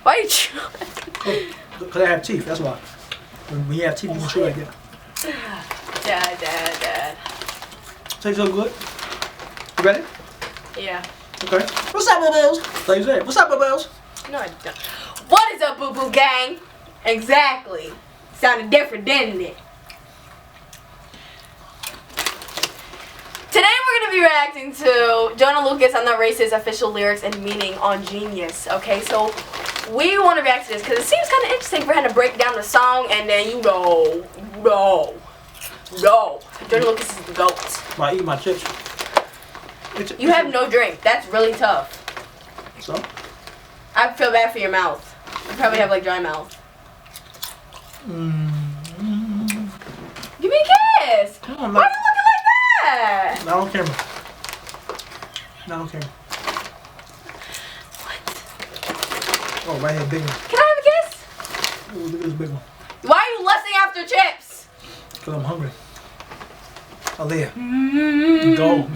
Why you chewing? Because I have teeth, that's why. When you have teeth, you can chew like that. Dad. Tastes so good. You ready? Yeah. Okay. What's up, Boo-Boos? Like you said, what's up, Boo-Boos? No, I don't. What is up, Boo Boo Gang? Exactly. Sounded different, didn't it? Today we're going to be reacting to Joyner Lucas, I'm Not Racist, official lyrics and meaning on Genius. Okay, so we want to react to this because it seems kind of interesting for him to break down the song and then you know. Joyner Lucas is the GOAT. I eat my chips. You have no drink. That's really tough. So? I feel bad for your mouth. You probably have like dry mouth. Give me a kiss. Come on, why are you looking like that? Not on camera. Not on camera. What? Oh, right here, big one. Can I have a kiss? Oh, look at this big one. Why are you lusting after chips? Because I'm hungry. Aleea. Go.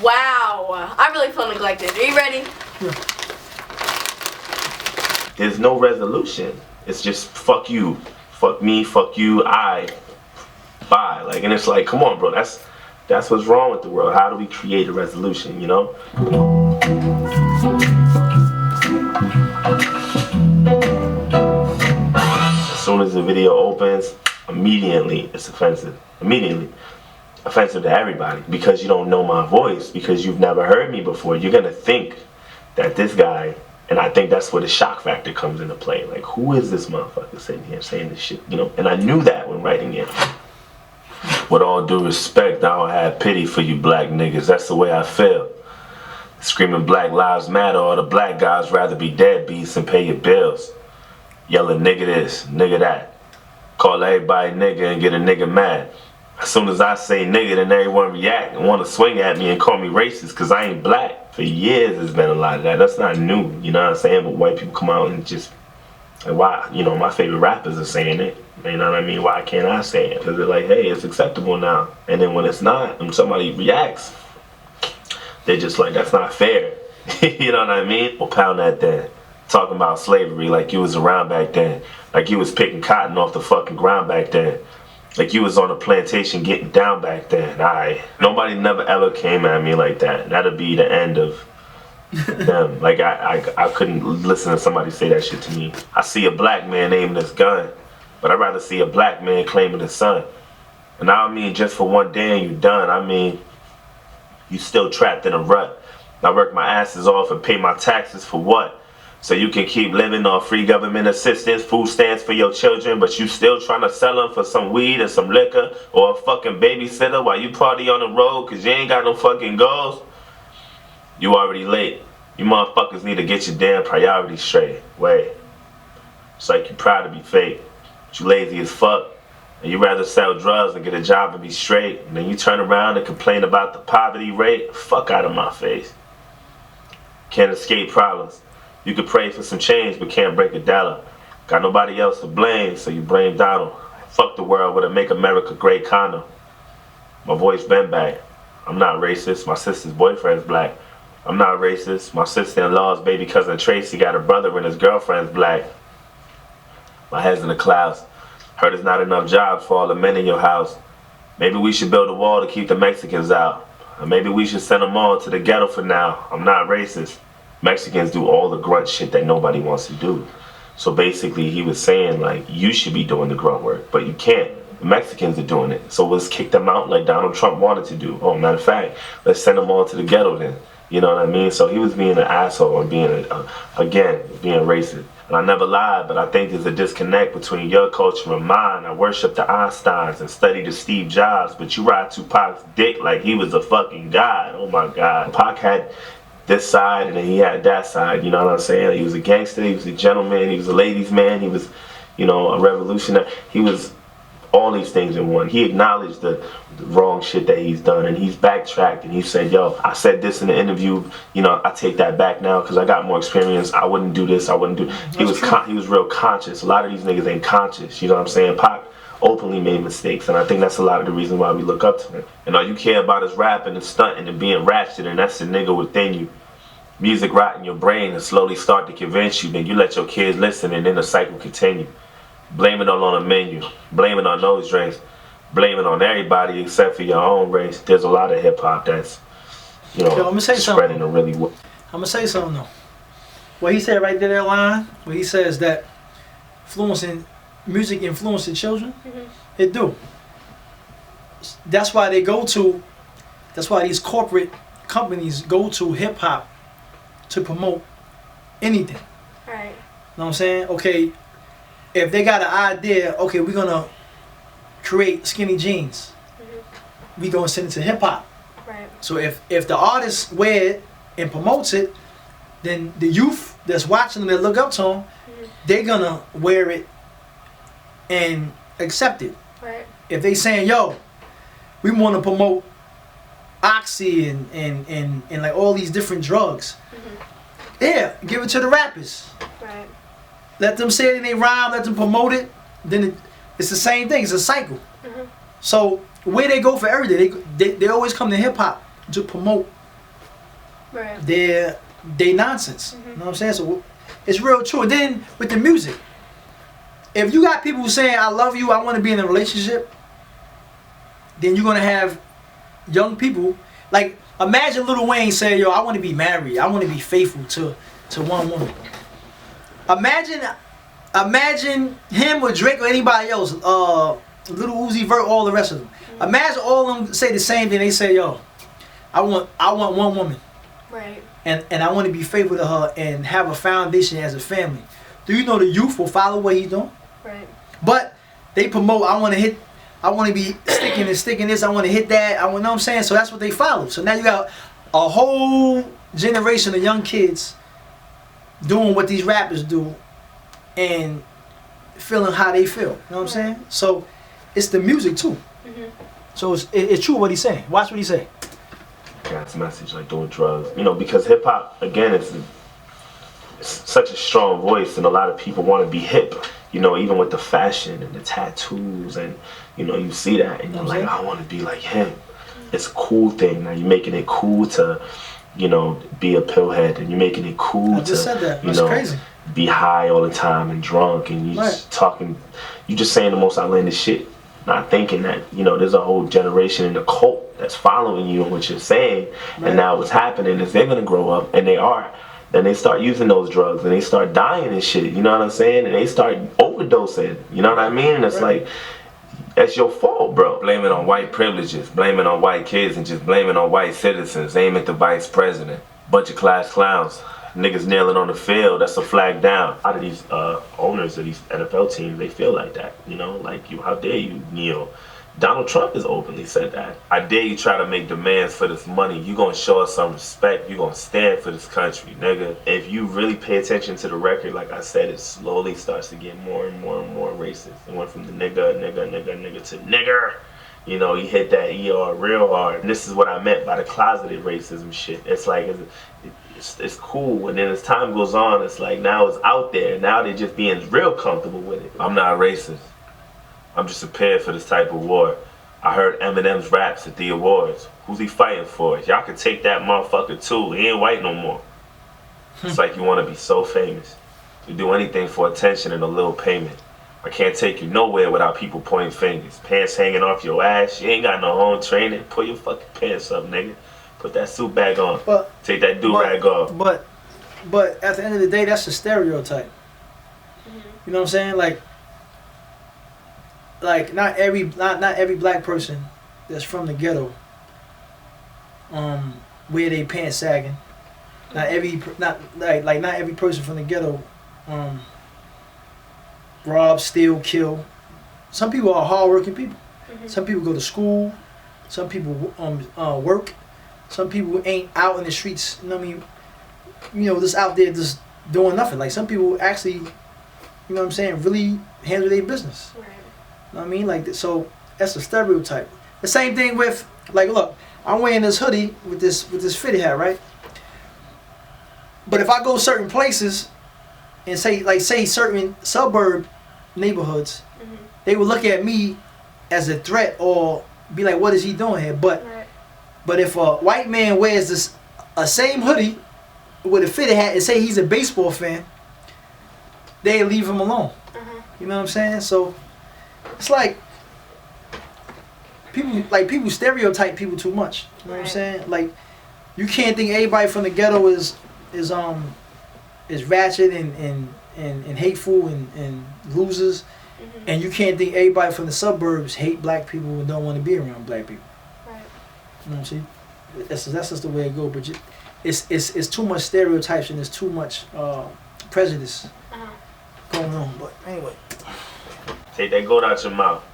Wow. I really feel neglected. Are you ready? Yeah. There's no resolution. It's just fuck you, fuck me, fuck you, bye. Like, and it's like, come on, bro. That's what's wrong with the world. How do we create a resolution? You know? As soon as the video opens, immediately it's offensive. Immediately offensive to everybody because you don't know my voice, because you've never heard me before. You're gonna think that this guy. And I think that's where the shock factor comes into play. Like, who is this motherfucker sitting here saying this shit? You know, and I knew that when writing it. With all due respect, I don't have pity for you black niggas. That's the way I feel. Screaming Black Lives Matter, all the black guys rather be deadbeats and pay your bills. Yelling nigga this, nigga that. Call everybody nigga and get a nigga mad. As soon as I say nigga, then everyone react and want to swing at me and call me racist because I ain't black. For years, there's been a lot of that. That's not new, you know what I'm saying? But white people come out and just, like, why? You know, my favorite rappers are saying it. You know what I mean? Why can't I say it? Because they're like, hey, it's acceptable now. And then when it's not, and somebody reacts, they're just like, that's not fair. You know what I mean? Well, pound that then. Talking about slavery like you was around back then. Like you was picking cotton off the fucking ground back then. Like you was on a plantation getting down back then. Nobody never ever came at me like that. That'd be the end of them. Like I couldn't listen to somebody say that shit to me. I see a black man aiming his gun, but I'd rather see a black man claiming his son. And I don't mean just for one day and you done. I mean, you still trapped in a rut. I work my asses off and pay my taxes for what? So you can keep living on free government assistance, food stamps for your children, but you still trying to sell them for some weed and some liquor or a fucking babysitter while you party on the road because you ain't got no fucking goals? You already late. You motherfuckers need to get your damn priorities straight. Wait. It's like you proud to be fake, but you lazy as fuck, and you rather sell drugs and get a job and be straight, and then you turn around and complain about the poverty rate? Fuck out of my face. Can't escape problems. You could pray for some change, but can't break a dollar. Got nobody else to blame, so you blame Donald. Fuck the world with a Make America Great condom. My voice been back. I'm not racist. My sister's boyfriend's black. I'm not racist. My sister-in-law's baby cousin Tracy got a brother and his girlfriend's black. My head's in the clouds. Heard there's not enough jobs for all the men in your house. Maybe we should build a wall to keep the Mexicans out. Or maybe we should send them all to the ghetto for now. I'm not racist. Mexicans do all the grunt shit that nobody wants to do. So basically he was saying like, you should be doing the grunt work, but you can't. The Mexicans are doing it. So let's kick them out like Donald Trump wanted to do. Oh, matter of fact, let's send them all to the ghetto then. You know what I mean? So he was being an asshole and being, again, being racist. And I never lied, but I think there's a disconnect between your culture and mine. I worship the Einsteins and study the Steve Jobs, but you ride Tupac's dick like he was a fucking god. Oh my God. Pac had this side and then he had that side, you know what I'm saying? He was a gangster, he was a gentleman, he was a ladies man, he was, you know, a revolutionary. He was all these things in one. He acknowledged the wrong shit that he's done and he's backtracked and he said, yo, I said this in the interview, you know, I take that back now because I got more experience. I wouldn't do this, I wouldn't do. He was real conscious. A lot of these niggas ain't conscious, you know what I'm saying? Pac openly made mistakes, and I think that's a lot of the reason why we look up to him. And all you care about is rapping and stunting and being ratchet, and that's the nigga within you. music rot in your brain and slowly start to convince you, then you let your kids listen, and then the cycle continue. Blame it all on the menu, blame it on those drinks, blame it on everybody except for your own race. There's a lot of hip hop that's, you know, I'm gonna say spreading something. a really. I'm gonna say something though. What he said right there, that line, where he says that music influencing children, it do. That's why these corporate companies go to hip hop to promote anything. Right. You know what I'm saying? Okay, if they got an idea, okay, we're gonna create skinny jeans. We gonna send it to hip hop. Right. So if the artist wear it and promotes it, then the youth that's watching them, that look up to them, they're gonna wear it and accept it. Right. If they saying, yo, we want to promote Oxy and like all these different drugs, yeah, give it to the rappers. Right. Let them say it in their rhyme, let them promote it. Then it's the same thing. It's a cycle. So where they go for everything, they always come to hip hop to promote their nonsense. You know what I'm saying? So it's real true. And then with the music, if you got people saying I love you, I want to be in a relationship, then you're gonna have young people. Like imagine Lil Wayne saying, yo, I want to be married. I want to be faithful to one woman. Imagine him or Drake or anybody else, Little Uzi Vert, all the rest of them. Imagine all of them say the same thing. They say, yo, I want one woman. Right. And I want to be faithful to her and have a foundation as a family. Do you know the youth will follow what he's doing? Right. But they promote, I want to be sticking this, I want to hit that, know what I'm saying? So that's what they follow. So now you got a whole generation of young kids doing what these rappers do and feeling how they feel. You know what I'm saying? So it's the music too. So it's true what he's saying. Watch what he say. God's message, like doing drugs. You know, because hip hop, again, it's such a strong voice, and a lot of people want to be hip. You know, even with the fashion and the tattoos, and you know, you see that, and you're like, I want to be like him. It's a cool thing. Now you're making it cool to, you know, be a pillhead, and you're making it cool I just said that. you That's know, crazy. Be high all the time and drunk, and you just talking, you just saying the most outlandish shit. Not thinking that, you know, there's a whole generation in the cult that's following you and what you're saying. And now what's happening is they're gonna grow up, and they are. Then they start using those drugs, and they start dying and shit. You know what I'm saying? And they start overdosing. You know what I mean? And it's like, that's your fault, bro. Blame it on white privileges, blame it on white kids, and just blame it on white citizens. Aim at the vice president. Bunch of class clowns. Niggas kneeling on the field, that's a flag down. A lot of these owners of these NFL teams, they feel like that. You know, like, you, how dare you kneel? Donald Trump has openly said that. I dare you try to make demands for this money. You gonna show us some respect. You gonna stand for this country, nigga. If you really pay attention to the record, like I said, it slowly starts to get more and more and more racist. It went from the nigga to nigger. You know, he hit that ER real hard. And this is what I meant by the closeted racism shit. It's like, it's cool, and then as time goes on, it's like now it's out there. Now they're just being real comfortable with it. I'm not racist. I'm just prepared for this type of war. I heard Eminem's raps at the awards. Who's he fighting for? Y'all can take that motherfucker too. He ain't white no more. It's like you want to be so famous. You do anything for attention and a little payment. I can't take you nowhere without people pointing fingers. Pants hanging off your ass. You ain't got no home training. Pull your fucking pants up, nigga. Put that suit back on. Take that do-rag off. But at the end of the day, that's a stereotype. You know what I'm saying? Like not every black person that's from the ghetto wear their pants sagging. Not every person from the ghetto rob, steal, kill. Some people are hardworking people. Some people go to school. Some people work. Some people ain't out in the streets, you know what I mean? You know, just out there just doing nothing. Like some people actually, you know what I'm saying, really handle their business. Right. You know what I mean? Like, so that's a stereotype. The same thing with, like, look, I'm wearing this hoodie with this fitted hat, right? But if I go certain places and say certain suburb neighborhoods, they would look at me as a threat or be like, what is he doing here? But if a white man wears a same hoodie with a fitted hat and say he's a baseball fan, they leave him alone. You know what I'm saying? So it's like people stereotype people too much. You know what I'm saying? Like you can't think everybody from the ghetto is ratchet and hateful and losers, and you can't think everybody from the suburbs hate black people and don't want to be around black people. Right. You know what I'm saying? That's just the way it goes. But it's too much stereotypes and there's too much prejudice going on. But anyway, take that goat out your mouth.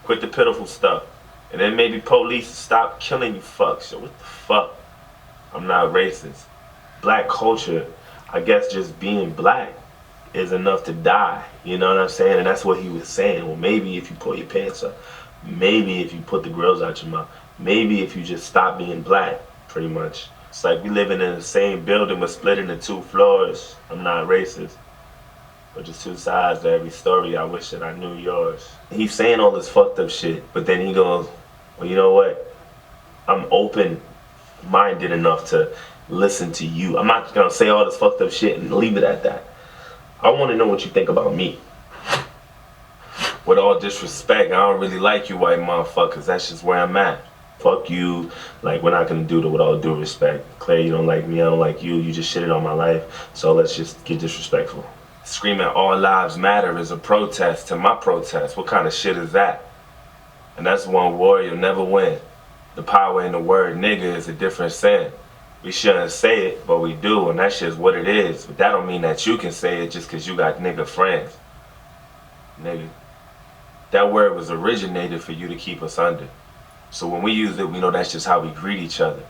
Quit the pitiful stuff, and then maybe police stop killing you fucks. Yo, what the fuck? I'm not racist. Black culture, I guess just being black is enough to die. You know what I'm saying? And that's what he was saying. Well, maybe if you pull your pants up, maybe if you put the grills out your mouth, maybe if you just stop being black, pretty much. It's like we living in the same building but split into 2 floors. I'm not racist. But just 2 sides to every story. I wish that I knew yours. He's saying all this fucked up shit, but then he goes, well, you know what? I'm open-minded enough to listen to you. I'm not gonna say all this fucked up shit and leave it at that. I want to know what you think about me. With all disrespect, I don't really like you white motherfuckers. That's just where I'm at. Fuck you. Like, we're not gonna do it with all due respect. Claire, you don't like me, I don't like you. You just shitted on my life. So let's just get disrespectful. Screaming all lives matter is a protest to my protest. What kind of shit is that? And that's one war you'll never win. The power in the word nigga is a different sin. We shouldn't say it, but we do, and that's just what it is. But that don't mean that you can say it just because you got nigga friends. Nigga. That word was originated for you to keep us under. So when we use it, we know that's just how we greet each other.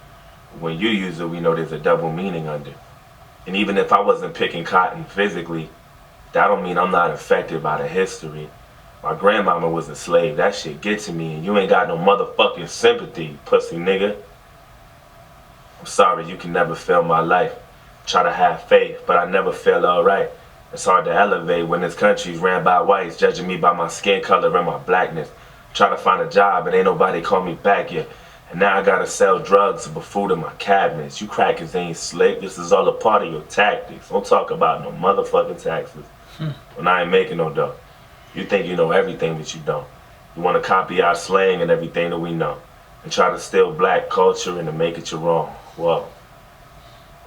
When you use it, we know there's a double meaning under. And even if I wasn't picking cotton physically, that don't mean I'm not affected by the history. My grandmama was a slave. That shit get to me, and you ain't got no motherfucking sympathy, pussy nigga. I'm sorry, you can never feel my life. Try to have faith, but I never feel alright. It's hard to elevate when this country's ran by whites, judging me by my skin color and my blackness. Try to find a job, but ain't nobody call me back yet. And now I gotta sell drugs to put food in my cabinets. You crackers ain't slick. This is all a part of your tactics. Don't talk about no motherfucking taxes when I ain't making no dough. You think you know everything, but you don't. You wanna copy our slang and everything that we know, and try to steal black culture and to make it your own. Well,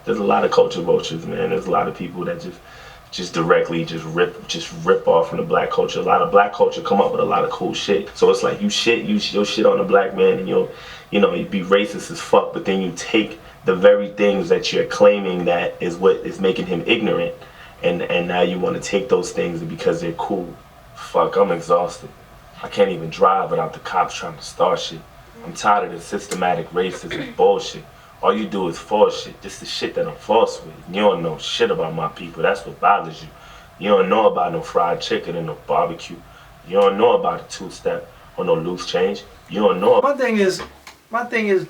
there's a lot of culture vultures, man. There's a lot of people that just directly rip off from the black culture. A lot of black culture come up with a lot of cool shit. So it's like you shit on the black man, and you be racist as fuck, but then you take the very things that you're claiming that is what is making him ignorant, and now you want to take those things because they're cool. Fuck, I'm exhausted. I can't even drive without the cops trying to start shit. I'm tired of this systematic racism bullshit. All you do is force shit. Just the shit that I'm forced with. You don't know shit about my people. That's what bothers you. You don't know about no fried chicken and no barbecue. You don't know about a 2-step or no loose change. You don't know. My thing is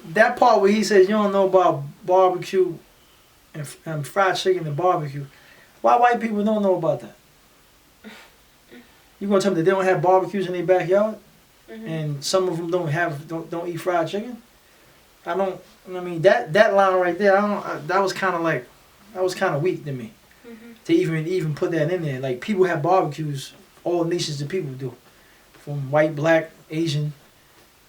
that part where he says you don't know about barbecue and fried chicken and barbecue. Why white people don't know about that? You gonna tell me that they don't have barbecues in their backyard, and some of them don't eat fried chicken? I mean that line right there. That was kind of weak to me, to even put that in there. Like, people have barbecues. All nations of people do, from white, black, Asian,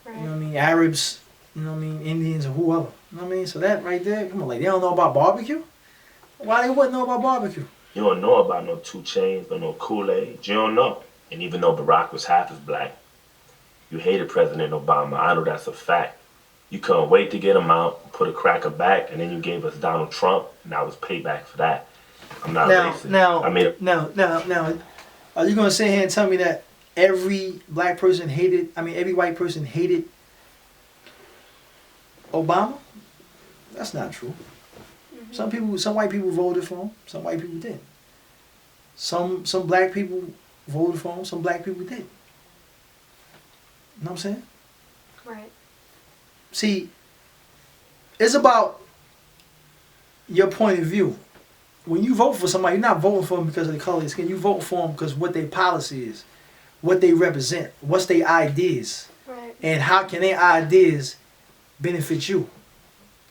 right. You know what I mean, Arabs, you know what I mean, Indians, or whoever. You know what I mean? So that right there, come on, like, they don't know about barbecue? Why they wouldn't know about barbecue? You don't know about no 2 Chainz or no Kool-Aid. You don't know. And even though Barack was half as black, you hated President Obama. I know that's a fact. You couldn't wait to get him out, put a cracker back, and then you gave us Donald Trump, and that was payback for that. I'm not racist. Now, are you gonna sit here and tell me that every white person hated Obama? That's not true. Some white people voted for him. Some white people didn't. Some black people voted for him. Some black people didn't. You know what I'm saying? Right. See, it's about your point of view. When you vote for somebody, you're not voting for them because of the color of their skin. You vote for them because what their policy is, what they represent, what's their ideas, right. And how can their ideas benefit you.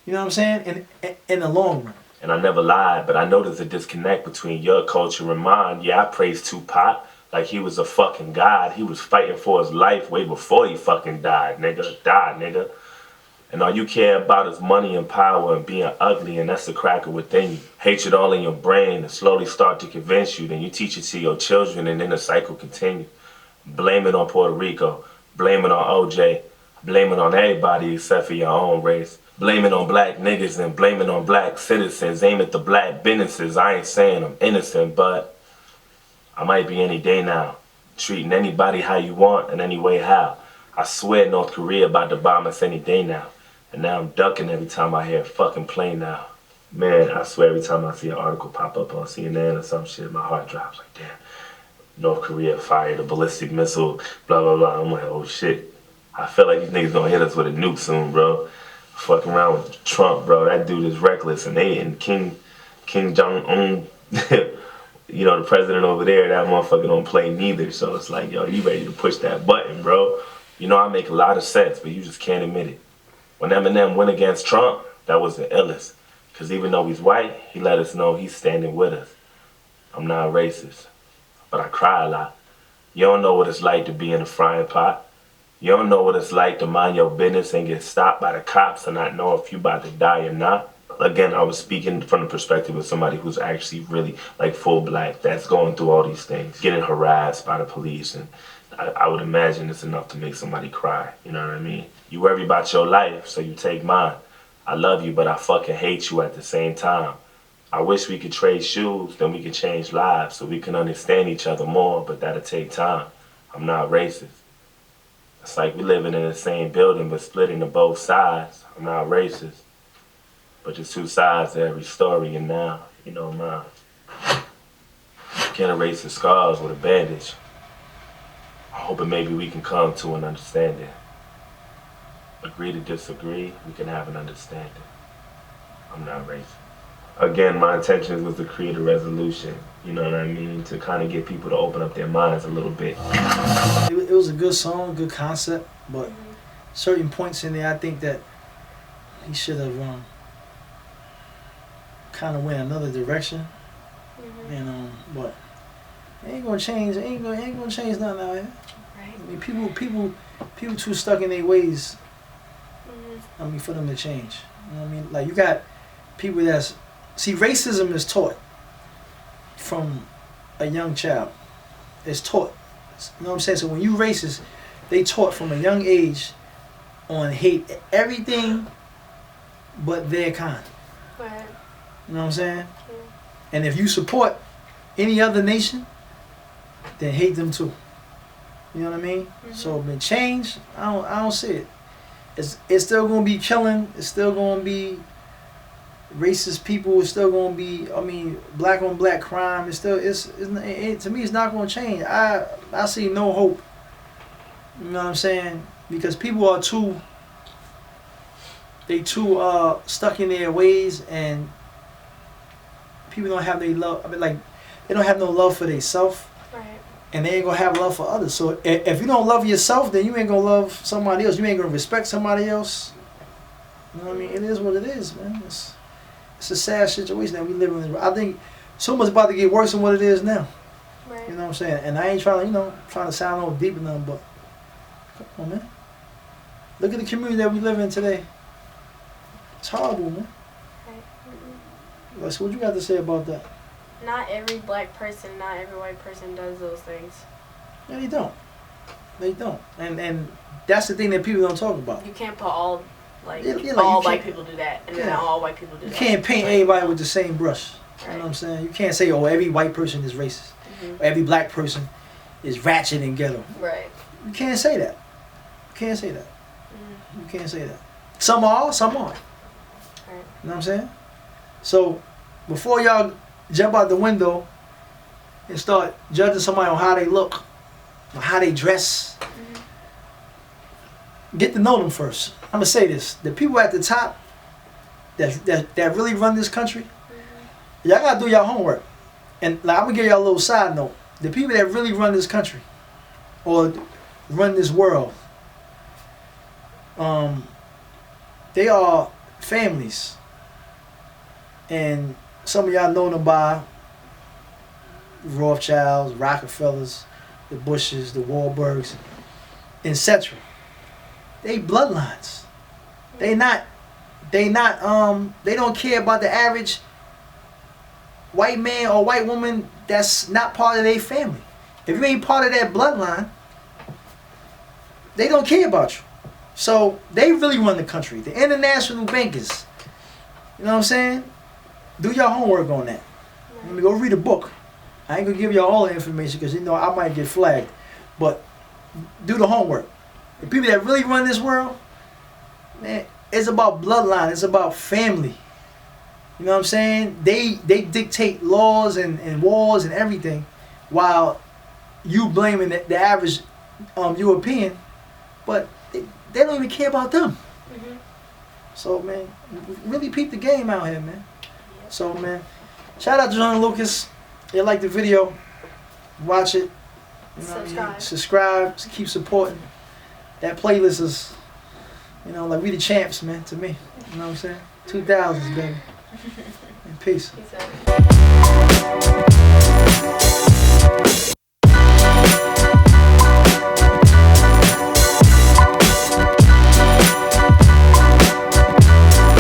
You know what I'm saying? In the long run. And I never lied, but I know there's a disconnect between your culture and mine. Yeah, I praise Tupac like he was a fucking god. He was fighting for his life way before he fucking died, nigga. Died, nigga. And all you care about is money and power and being ugly, and that's the cracker within you. Hatred all in your brain and slowly start to convince you. Then you teach it to your children, and then the cycle continues. Blame it on Puerto Rico. Blame it on OJ. Blame it on everybody except for your own race. Blame it on black niggas and blame it on black citizens. Aim at the black businesses. I ain't saying I'm innocent, but I might be any day now. Treating anybody how you want and any way how. I swear North Korea about to bomb us any day now. And now I'm ducking every time I hear a fucking plane now. Man, I swear every time I see an article pop up on CNN or some shit, my heart drops like, damn. North Korea fired a ballistic missile, blah, blah, blah. I'm like, oh shit. I feel like these niggas gonna hit us with a nuke soon, bro. Fucking around with Trump, bro. That dude is reckless. And Kim Jong-un, you know, the president over there, that motherfucker don't play neither. So it's like, yo, you ready to push that button, bro. You know, I make a lot of sense, but you just can't admit it. When Eminem went against Trump, that was the illest. Because even though he's white, he let us know he's standing with us. I'm not racist, but I cry a lot. You don't know what it's like to be in a frying pot. You don't know what it's like to mind your business and get stopped by the cops and not know if you about to die or not. Again, I was speaking from the perspective of somebody who's actually really like full black, that's going through all these things, getting harassed by the police, and I would imagine it's enough to make somebody cry, you know what I mean? You worry about your life, so you take mine. I love you, but I fucking hate you at the same time. I wish we could trade shoes, then we could change lives so we can understand each other more, but that'll take time. I'm not racist. It's like we living in the same building but split into both sides. I'm not racist. But there's two sides to every story, and now, you know mine. You can't erase the scars with a bandage. I'm hoping maybe we can come to an understanding. Agree to disagree, we can have an understanding. I'm not racist. Again, my intention was to create a resolution, you know what I mean? To kind of get people to open up their minds a little bit. It was a good song, good concept, but certain points in there, I think that he should have kind of went another direction. And but it ain't gonna change. It ain't gonna change nothing out here. Right. I mean, people too stuck in their ways. I mean, for them to change. You know what I mean? Like, you got people that's, see, racism is taught from a young child. It's taught. You know what I'm saying? So when you racist, they taught from a young age on hate everything but their kind. Right. You know what I'm saying? Yeah. And if you support any other nation, then hate them too. You know what I mean? So the change, I don't see it. It's still gonna be killing. It's still gonna be racist people. It's still gonna be, I mean, black on black crime. It's still to me it's not gonna change. I see no hope. You know what I'm saying? Because people are too stuck in their ways, and people don't have their love. I mean, like, they don't have no love for themselves. Right. And they ain't gonna have love for others. So if you don't love yourself, then you ain't gonna love somebody else. You ain't gonna respect somebody else. You know what I mean? It is what it is, man. It's a sad situation that we live in. I think so much about to get worse than what it is now. Right. You know what I'm saying? And I ain't trying to sound all deep or nothing, but come on, man. Look at the community that we live in today. It's horrible, man. Right. Like, so what you got to say about that? Not every black person, not every white person does those things. No, they don't. They don't. And that's the thing that people don't talk about. You can't put all, like, like, all white people do that, and then all white people do that. You can't paint everybody with the same brush. Right. You know what I'm saying? You can't say, oh, every white person is racist. Or every black person is ratchet and ghetto. Right. You can't say that. You can't say that. You can't say that. Some are, some aren't. Right. You know what I'm saying? So, before y'all jump out the window and start judging somebody on how they look, or how they dress, get to know them first. I'm gonna say this: the people at the top that really run this country, y'all gotta do your homework. And like, I'm gonna give y'all a little side note: the people that really run this country or run this world, they are families, And some of y'all know them by Rothschilds, Rockefellers, the Bushes, the Wahlbergs, etc. They bloodlines. They don't care about the average white man or white woman that's not part of their family. If you ain't part of that bloodline, they don't care about you. So they really run the country. The international bankers, you know what I'm saying? Do your homework on that. Let me go read a book. I ain't gonna give y'all all the information because you know I might get flagged. But do the homework. The people that really run this world, man, it's about bloodline. It's about family. You know what I'm saying? They dictate laws and wars and everything, while you blaming the average European, but they don't even care about them. Mm-hmm. So man, really peep the game out here, man. So man, shout out to Joyner Lucas. If you like the video, watch it. You know what I mean? Subscribe. Keep supporting. That playlist is, you know, like we the champs, man. To me, you know what I'm saying? 2000s, baby. And peace.